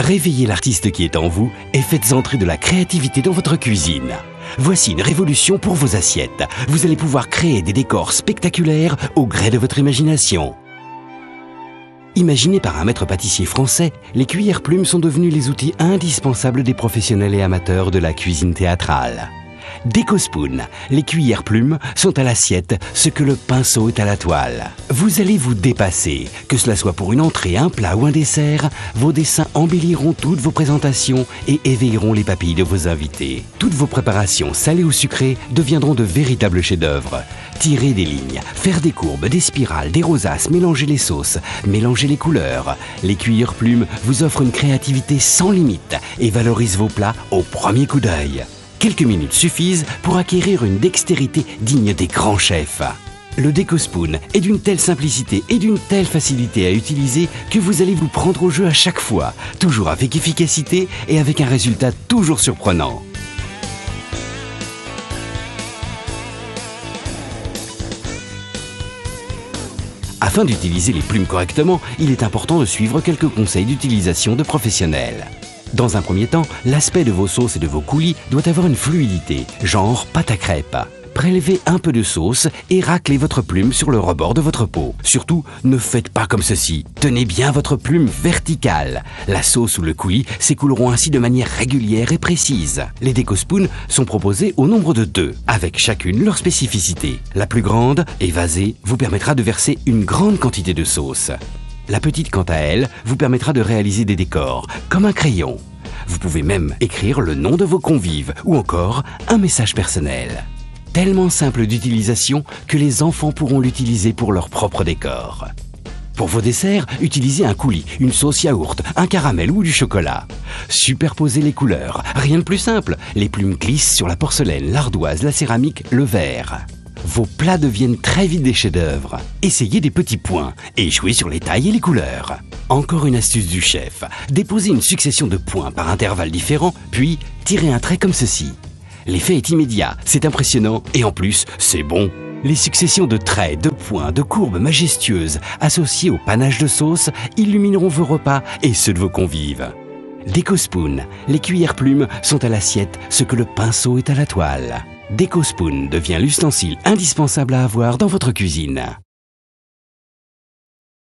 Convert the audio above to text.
Réveillez l'artiste qui est en vous et faites entrer de la créativité dans votre cuisine. Voici une révolution pour vos assiettes. Vous allez pouvoir créer des décors spectaculaires au gré de votre imagination. Imaginées par un maître pâtissier français, les cuillères plumes sont devenues les outils indispensables des professionnels et amateurs de la cuisine théâtrale. Décospoon, les cuillères plumes sont à l'assiette ce que le pinceau est à la toile. Vous allez vous dépasser, que cela soit pour une entrée, un plat ou un dessert, vos dessins embelliront toutes vos présentations et éveilleront les papilles de vos invités. Toutes vos préparations, salées ou sucrées, deviendront de véritables chefs-d'œuvre. Tirer des lignes, faire des courbes, des spirales, des rosaces, mélanger les sauces, mélanger les couleurs. Les cuillères plumes vous offrent une créativité sans limite et valorisent vos plats au premier coup d'œil. Quelques minutes suffisent pour acquérir une dextérité digne des grands chefs. Le Décospoon est d'une telle simplicité et d'une telle facilité à utiliser que vous allez vous prendre au jeu à chaque fois, toujours avec efficacité et avec un résultat toujours surprenant. Afin d'utiliser les plumes correctement, il est important de suivre quelques conseils d'utilisation de professionnels. Dans un premier temps, l'aspect de vos sauces et de vos coulis doit avoir une fluidité, genre pâte à crêpes. Prélevez un peu de sauce et raclez votre plume sur le rebord de votre pot. Surtout, ne faites pas comme ceci. Tenez bien votre plume verticale. La sauce ou le coulis s'écouleront ainsi de manière régulière et précise. Les Décospoon sont proposés au nombre de 2, avec chacune leur spécificité. La plus grande, évasée, vous permettra de verser une grande quantité de sauce. La petite, quant à elle, vous permettra de réaliser des décors, comme un crayon. Vous pouvez même écrire le nom de vos convives ou encore un message personnel. Tellement simple d'utilisation que les enfants pourront l'utiliser pour leur propre décor. Pour vos desserts, utilisez un coulis, une sauce yaourt, un caramel ou du chocolat. Superposez les couleurs, rien de plus simple. Les plumes glissent sur la porcelaine, l'ardoise, la céramique, le verre. Vos plats deviennent très vite des chefs-d'œuvre. Essayez des petits points et jouez sur les tailles et les couleurs. Encore une astuce du chef. Déposez une succession de points par intervalles différents, puis tirez un trait comme ceci. L'effet est immédiat, c'est impressionnant et en plus, c'est bon. Les successions de traits, de points, de courbes majestueuses associées au panache de sauce illumineront vos repas et ceux de vos convives. Décospoon, les cuillères plumes sont à l'assiette ce que le pinceau est à la toile. Décospoon devient l'ustensile indispensable à avoir dans votre cuisine.